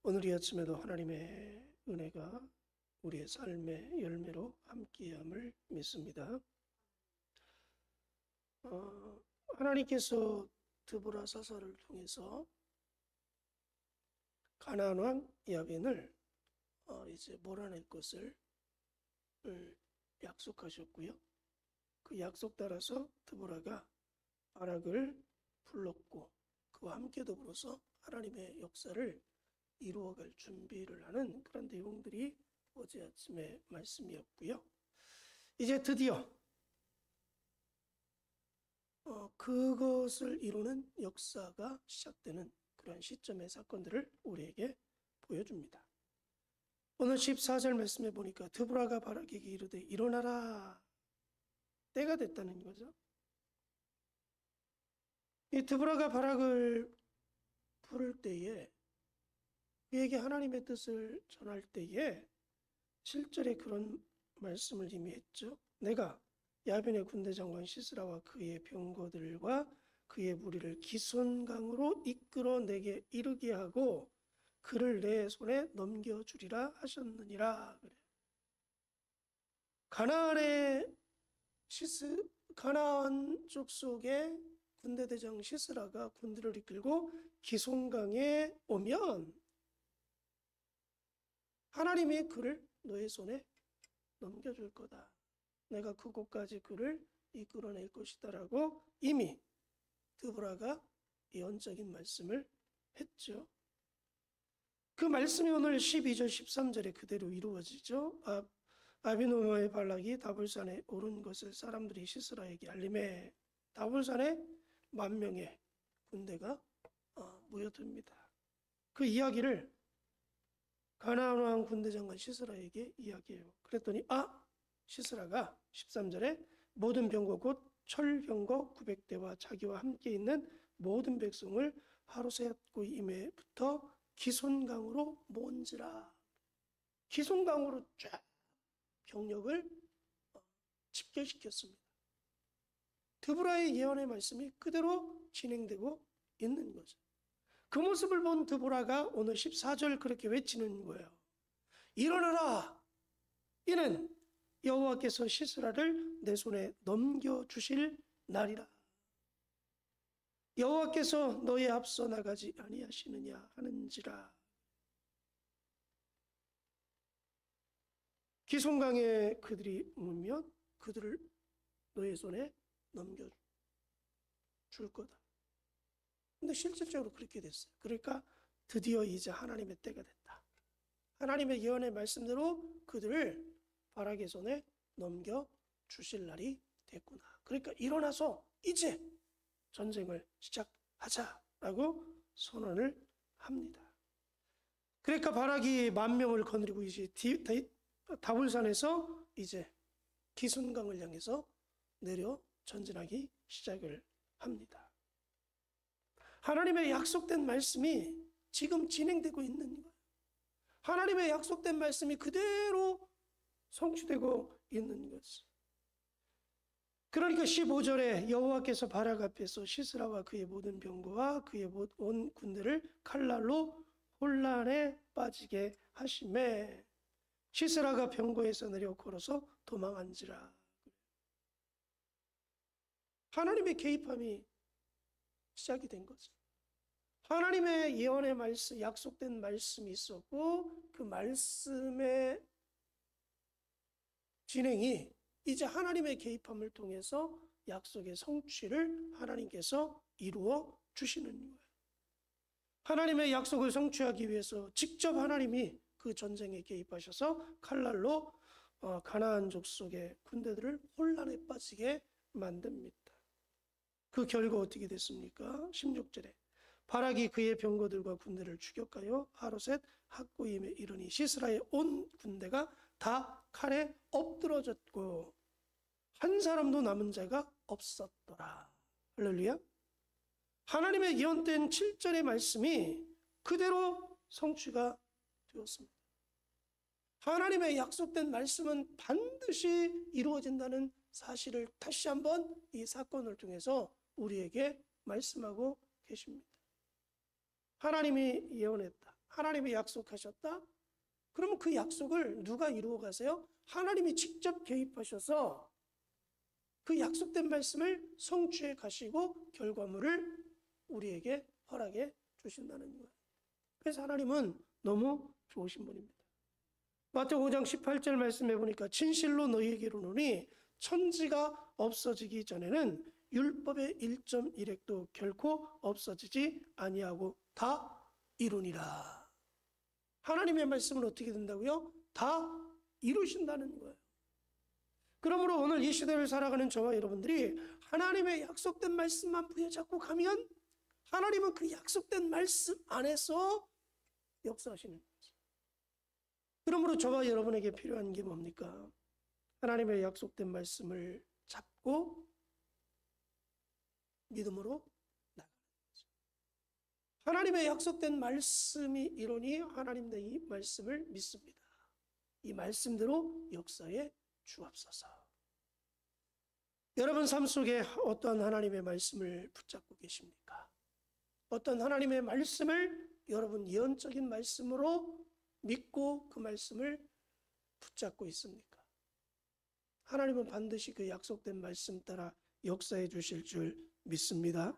오늘 이 아침에도 하나님의 은혜가 우리의 삶의 열매로 함께함을 믿습니다. 하나님께서 드보라 사사를 통해서 가나안 왕 야빈을 이제 몰아낼 것을 약속하셨고요. 그 약속 따라서 드보라가 바락을 불렀고 그와 함께 더불어서 하나님의 역사를 이루어갈 준비를 하는 그런 내용들이 어제 아침의 말씀이었고요. 이제 드디어 그것을 이루는 역사가 시작되는 그런 시점의 사건들을 우리에게 보여줍니다. 오늘 14절 말씀에 보니까 드보라가 바락에게 이르되 일어나라, 때가 됐다는 거죠. 이 드보라가 바락을 부를 때에, 그에게 하나님의 뜻을 전할 때에 7절에 그런 말씀을 이미 했죠. 내가 야빈의 군대 장관 시스라와 그의 병거들과 그의 무리를 기손강으로 이끌어 내게 이르게 하고 그를 내 손에 넘겨주리라 하셨느니라. 그래. 가나안 족속의 군대 대장 시스라가 군대를 이끌고 기손강에 오면 하나님이 그를 너의 손에 넘겨줄 거다. 내가 그곳까지 그를 이끌어낼 것이다 라고 이미 드보라가 예언적인 말씀을 했죠. 그 말씀이 오늘 12절 13절에 그대로 이루어지죠. 아비노아의 발락이 다볼산에 오른 것을 사람들이 시스라에게 알림해 다볼산에 10,000명의 군대가 모여듭니다. 그 이야기를 가나안 왕 군대 장관 시스라에게 이야기해요. 그랬더니 시스라가 13절에 모든 병거 곧 철병거 900대와 자기와 함께 있는 모든 백성을 하루셋 고임에부터 기손강으로 모은지라. 기손강으로 쫙 병력을 집결시켰습니다. 드보라의 예언의 말씀이 그대로 진행되고 있는 거죠. 그 모습을 본 드보라가 오늘 14절 그렇게 외치는 거예요. 일어나라! 이는 여호와께서 시스라를 내 손에 넘겨주실 날이라. 여호와께서 너의 앞서 나가지 아니하시느냐 하는지라. 기손강에 그들이 오면 그들을 너의 손에 넘겨줄 거다. 근데 실질적으로 그렇게 됐어요. 그러니까 드디어 이제 하나님의 때가 됐다. 하나님의 예언의 말씀대로 그들을 바락의 손에 넘겨주실 날이 됐구나. 그러니까 일어나서 이제 전쟁을 시작하자라고 선언을 합니다. 그러니까 바락이 10,000명을 거느리고 이제 다볼산에서 이제 기손강을 향해서 내려 전진하기 시작을 합니다. 하나님의 약속된 말씀이 지금 진행되고 있는 거예요. 하나님의 약속된 말씀이 그대로 성취되고 있는 것을. 그러니까 15절에 여호와께서 바락 앞에서 시스라와 그의 모든 병거와 그의 온 군대를 칼날로 혼란에 빠지게 하시매 시스라가 병거에서 내려 걸어서 도망한지라. 하나님의 개입함이 시작이 된 거죠. 하나님의 예언의 말씀, 약속된 말씀이 있었고 그 말씀의 진행이 이제 하나님의 개입함을 통해서 약속의 성취를 하나님께서 이루어 주시는 거예요. 하나님의 약속을 성취하기 위해서 직접 하나님이 그 전쟁에 개입하셔서 칼날로 가나안 족속의 군대들을 혼란에 빠지게 만듭니다. 그 결과 어떻게 됐습니까? 16절에 바락이 그의 병거들과 군대를 추격하여 하루셋 학고임에 이르니 시스라의 온 군대가 다 칼에 엎드러졌고 한 사람도 남은 자가 없었더라. 할렐루야. 하나님의 예언된 7절의 말씀이 그대로 성취가 되었습니다. 하나님의 약속된 말씀은 반드시 이루어진다는 사실을 다시 한번 이 사건을 통해서 우리에게 말씀하고 계십니다. 하나님이 예언했다. 하나님이 약속하셨다? 그러면 그 약속을 누가 이루어 가세요? 하나님이 직접 개입하셔서 그 약속된 말씀을 성취해 가시고 결과물을 우리에게 허락해 주신다는 거예요. 그래서 하나님은 너무 좋으신 분입니다. 마태복음 5장 18절 말씀해 보니까 진실로 너희에게 이르노니 천지가 없어지기 전에는 율법의 1.1획도 결코 없어지지 아니하고 다 이루니라. 하나님의 말씀은 어떻게 된다고요? 다 이루신다는 거예요. 그러므로 오늘 이 시대를 살아가는 저와 여러분들이 하나님의 약속된 말씀만 부여잡고 가면 하나님은 그 약속된 말씀 안에서 역사하시는 거죠. 그러므로 저와 여러분에게 필요한 게 뭡니까? 하나님의 약속된 말씀을 잡고 믿음으로 나가는 거죠. 하나님의 약속된 말씀이 이루니 하나님도 이 말씀을 믿습니다. 이 말씀대로 역사에 주옵소서. 여러분 삶 속에 어떤 하나님의 말씀을 붙잡고 계십니까? 어떤 하나님의 말씀을 여러분 예언적인 말씀으로 믿고 그 말씀을 붙잡고 있습니까? 하나님은 반드시 그 약속된 말씀 따라 역사해 주실 줄 믿습니다.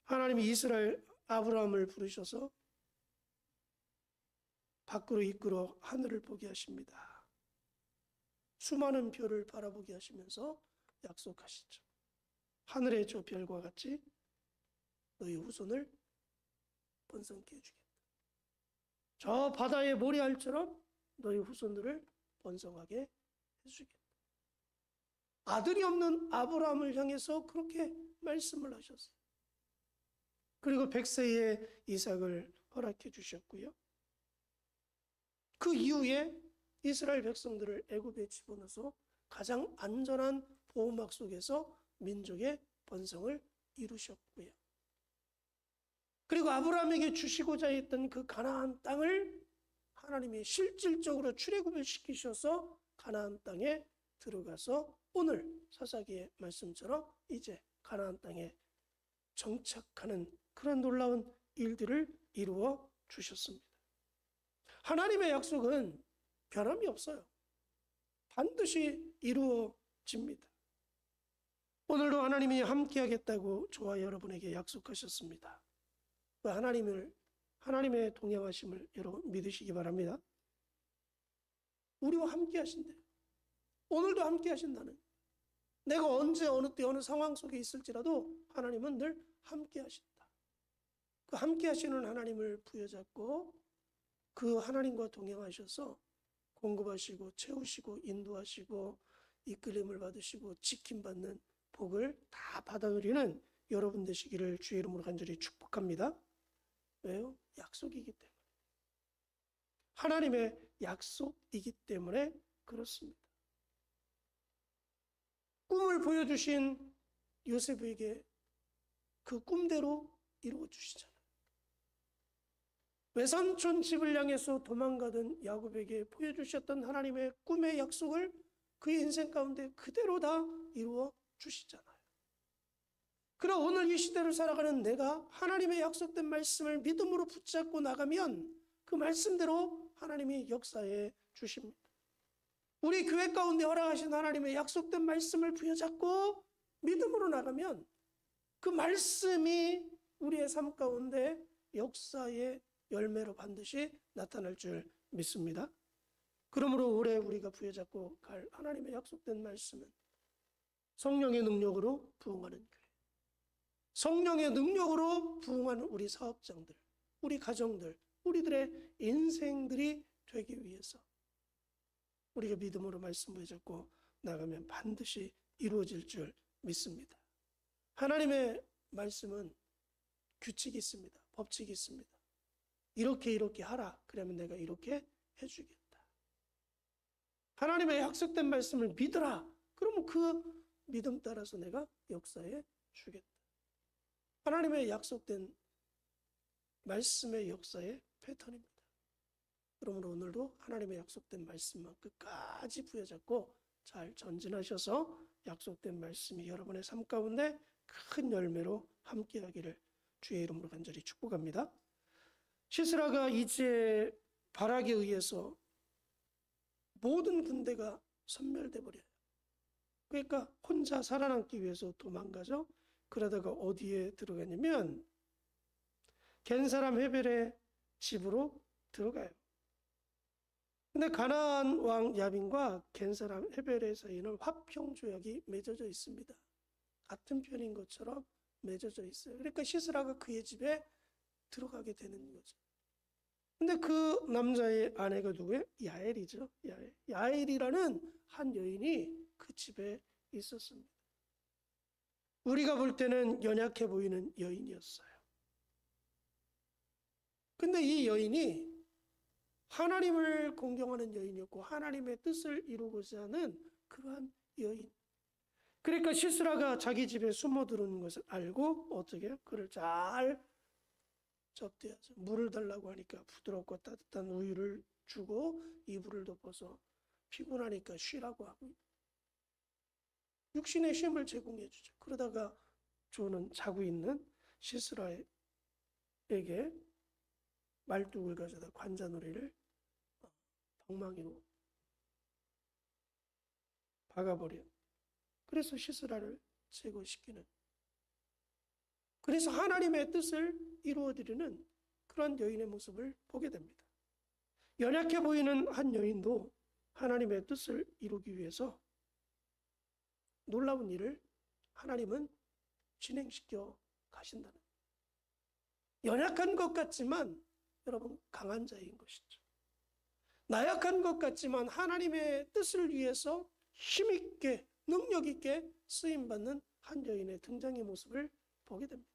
하나님이 이스라엘 아브라함을 부르셔서 밖으로 이끌어 하늘을 보게 하십니다. 수많은 별을 바라보게 하시면서 약속하시죠. 하늘의 저 별과 같이 너희 후손을 번성케 해주겠다. 저 바다의 모래알처럼 너희 후손들을 번성하게 해주겠다. 아들이 없는 아브라함을 향해서 그렇게 말씀을 하셨어요. 그리고 100세에 이삭을 허락해 주셨고요. 그 이후에 이스라엘 백성들을 애굽에 집어넣어서 가장 안전한 보호막 속에서 민족의 번성을 이루셨고요. 그리고 아브라함에게 주시고자 했던 그 가나안 땅을 하나님이 실질적으로 출애굽을 시키셔서 가나안 땅에 들어가서 오늘 사사기의 말씀처럼 이제 가나안 땅에 정착하는 그런 놀라운 일들을 이루어 주셨습니다. 하나님의 약속은 변함이 없어요. 반드시 이루어집니다. 오늘도 하나님이 함께하겠다고 저와 여러분에게 약속하셨습니다. 그 하나님의 동행하심을 여러분 믿으시기 바랍니다. 우리와 함께 하신대요. 오늘도 함께 하신다는. 내가 언제 어느 때 어느 상황 속에 있을지라도 하나님은 늘 함께 하신다. 그 함께 하시는 하나님을 부여잡고 그 하나님과 동행하셔서 공급하시고 채우시고 인도하시고 이끌림을 받으시고 지킴받는 복을 다 받아들이는 여러분 되시기를 주의 이름으로 간절히 축복합니다. 왜요? 약속이기 때문에. 하나님의 약속이기 때문에 그렇습니다. 꿈을 보여주신 요셉에게 그 꿈대로 이루어 주시잖아요. 외삼촌 집을 향해서 도망가던 야곱에게 보여주셨던 하나님의 꿈의 약속을 그의 인생 가운데 그대로 다 이루어 주시잖아요. 그러나 오늘 이 시대를 살아가는 내가 하나님의 약속된 말씀을 믿음으로 붙잡고 나가면 그 말씀대로 하나님이 역사해 주십니다. 우리 교회 가운데 허락하신 하나님의 약속된 말씀을 부여잡고 믿음으로 나가면 그 말씀이 우리의 삶 가운데 역사의 열매로 반드시 나타날 줄 믿습니다. 그러므로 올해 우리가 부여잡고 갈 하나님의 약속된 말씀은 성령의 능력으로 부흥하는 교회, 성령의 능력으로 부흥하는 우리 사업장들, 우리 가정들, 우리들의 인생들이 되기 위해서 우리가 믿음으로 말씀 부여잡고 나가면 반드시 이루어질 줄 믿습니다. 하나님의 말씀은 규칙이 있습니다. 법칙이 있습니다. 이렇게 하라. 그러면 내가 이렇게 해주겠다. 하나님의 약속된 말씀을 믿어라. 그러면 그 믿음 따라서 내가 역사해 주겠다. 하나님의 약속된 말씀의 역사의 패턴입니다. 그러므로 오늘도 하나님의 약속된 말씀만 끝까지 부여잡고 잘 전진하셔서 약속된 말씀이 여러분의 삶 가운데 큰 열매로 함께하기를 주의 이름으로 간절히 축복합니다. 시스라가 이제 바락에 의해서 모든 군대가 섬멸돼 버려요. 그러니까 혼자 살아남기 위해서 도망가죠. 그러다가 어디에 들어가냐면 겐 사람 헤벨의 집으로 들어가요. 근데 가나안 왕 야빈과 겐 사람 헤벨의 사이에는 화평 조약이 맺어져 있습니다. 같은 편인 것처럼 맺어져 있어요. 그러니까 시스라가 그의 집에 들어가게 되는 거죠. 근데 그 남자의 아내가 누구예요? 야엘이죠. 야엘이라는 한 여인이 그 집에 있었습니다. 우리가 볼 때는 연약해 보이는 여인이었어요. 근데 이 여인이 하나님을 공경하는 여인이었고 하나님의 뜻을 이루고자 하는 그러한 여인. 그러니까 시스라가 자기 집에 숨어들어오는 것을 알고 어떻게 해요? 그를 잘 접대하죠. 물을 달라고 하니까 부드럽고 따뜻한 우유를 주고 이불을 덮어서 피곤하니까 쉬라고 하고 육신의 쉼을 제공해 주죠. 그러다가 조는 자고 있는 시스라에게 말뚝을 가져다 관자놀이를 엉망이로 박아버려. 그래서 시스라를 제거시키는. 그래서 하나님의 뜻을 이루어드리는 그런 여인의 모습을 보게 됩니다. 연약해 보이는 한 여인도 하나님의 뜻을 이루기 위해서 놀라운 일을 하나님은 진행시켜 가신다는. 연약한 것 같지만 여러분 강한 자인 것이죠. 나약한 것 같지만 하나님의 뜻을 위해서 힘있게 능력있게 쓰임받는 한 여인의 등장의 모습을 보게 됩니다.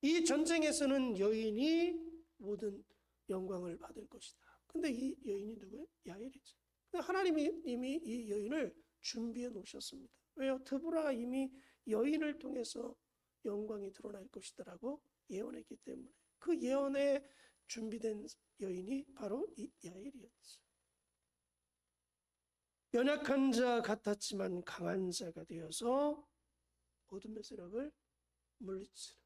이 전쟁에서는 여인이 모든 영광을 받을 것이다. 근데 이 여인이 누구예요? 야엘이죠. 근데 하나님이 이미 이 여인을 준비해 놓으셨습니다. 왜요? 드보라가 이미 여인을 통해서 영광이 드러날 것이다라고 예언했기 때문에 그 예언에 준비된 여인이 바로 이 야엘이었죠. 연약한 자 같았지만 강한 자가 되어서 어둠의 세력을 물리치는.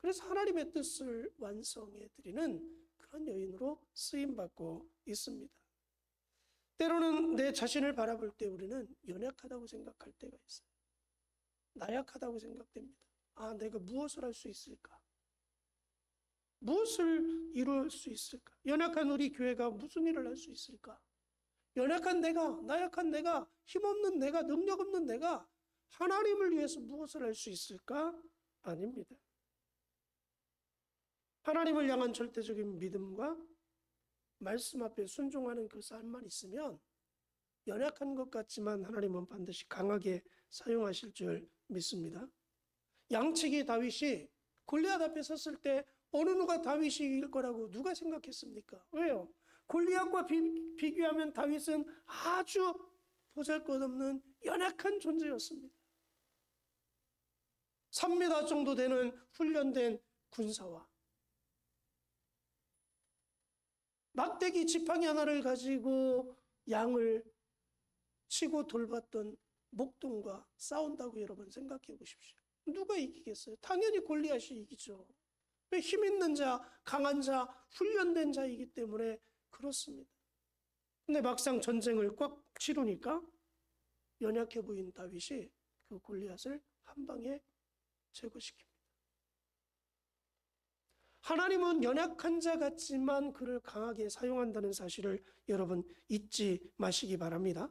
그래서 하나님의 뜻을 완성해 드리는 그런 여인으로 쓰임받고 있습니다. 때로는 내 자신을 바라볼 때 우리는 연약하다고 생각할 때가 있어요. 나약하다고 생각됩니다. 아, 내가 무엇을 할 수 있을까? 무엇을 이룰 수 있을까? 연약한 우리 교회가 무슨 일을 할 수 있을까? 연약한 내가, 나약한 내가, 힘없는 내가, 능력 없는 내가 하나님을 위해서 무엇을 할 수 있을까? 아닙니다. 하나님을 향한 절대적인 믿음과 말씀 앞에 순종하는 그 삶만 있으면 연약한 것 같지만 하나님은 반드시 강하게 사용하실 줄 믿습니다. 양치기 다윗이 골리앗 앞에 섰을 때 어느 누가 다윗이 이길 거라고 누가 생각했습니까? 왜요? 골리앗과 비교하면 다윗은 아주 보잘것없는 연약한 존재였습니다. 3m 정도 되는 훈련된 군사와 막대기 지팡이 하나를 가지고 양을 치고 돌봤던 목동과 싸운다고 여러분 생각해 보십시오. 누가 이기겠어요? 당연히 골리앗이 이기죠. 왜? 힘 있는 자, 강한 자, 훈련된 자이기 때문에 그렇습니다. 근데 막상 전쟁을 꽉 치르니까 연약해 보인 다윗이 그 골리앗을 한 방에 제거시킵니다. 하나님은 연약한 자 같지만 그를 강하게 사용한다는 사실을 여러분 잊지 마시기 바랍니다.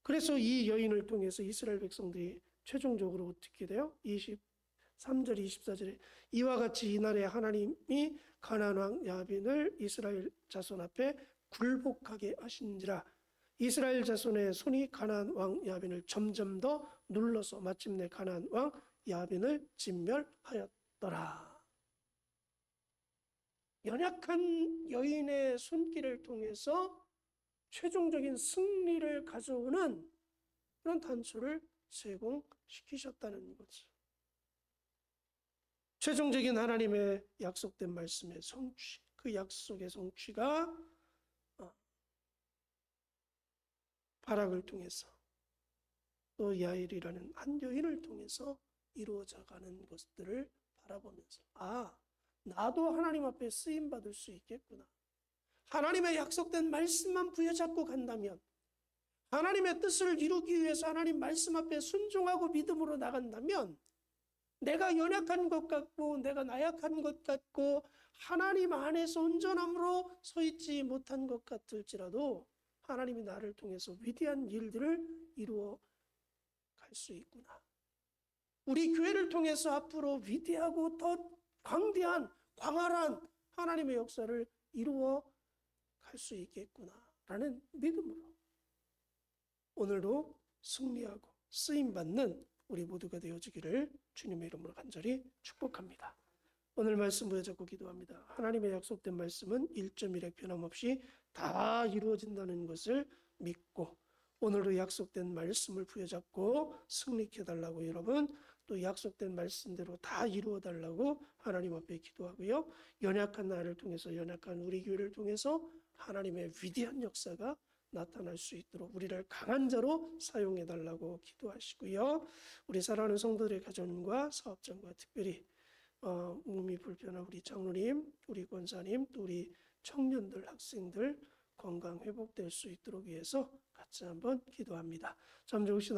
그래서 이 여인을 통해서 이스라엘 백성들이 최종적으로 어떻게 돼요? 23절 24절에 이와 같이 이날에 하나님이 가나안 왕 야빈을 이스라엘 자손 앞에 굴복하게 하신지라. 이스라엘 자손의 손이 가나안 왕 야빈을 점점 더 눌러서 마침내 가나안 왕 야빈을 진멸하였더라. 연약한 여인의 손길을 통해서 최종적인 승리를 가져오는 그런 단초를 제공시키셨다는 거죠. 최종적인 하나님의 약속된 말씀의 성취, 그 약속의 성취가 바락을 통해서 또 야엘이라는 한 여인을 통해서 이루어져 가는 것들을 바라보면서 나도 하나님 앞에 쓰임 받을 수 있겠구나. 하나님의 약속된 말씀만 부여잡고 간다면, 하나님의 뜻을 이루기 위해서 하나님 말씀 앞에 순종하고 믿음으로 나간다면, 내가 연약한 것 같고 내가 나약한 것 같고 하나님 안에서 온전함으로 서 있지 못한 것 같을지라도 하나님이 나를 통해서 위대한 일들을 이루어 갈 수 있구나. 우리 교회를 통해서 앞으로 위대하고 더 광대한 광활한 하나님의 역사를 이루어 갈 수 있겠구나라는 믿음으로 오늘도 승리하고 쓰임받는 우리 모두가 되어지기를 주님의 이름으로 간절히 축복합니다. 오늘 말씀 부여잡고 기도합니다. 하나님의 약속된 말씀은 1.1획 변함없이 다 이루어진다는 것을 믿고 오늘도 약속된 말씀을 부여잡고 승리케 해달라고 여러분 또 약속된 말씀대로 다 이루어달라고 하나님 앞에 기도하고요. 연약한 나를 통해서 연약한 우리 교회를 통해서 하나님의 위대한 역사가 나타날 수 있도록 우리를 강한 자로 사용해달라고 기도하시고요. 우리 사랑하는 성도들의 가정과 사업장과 특별히 몸이 불편한 우리 장로님, 우리 권사님, 또 우리 청년들, 학생들 건강 회복될 수 있도록 위해서 같이 한번 기도합니다. 잠 주무시다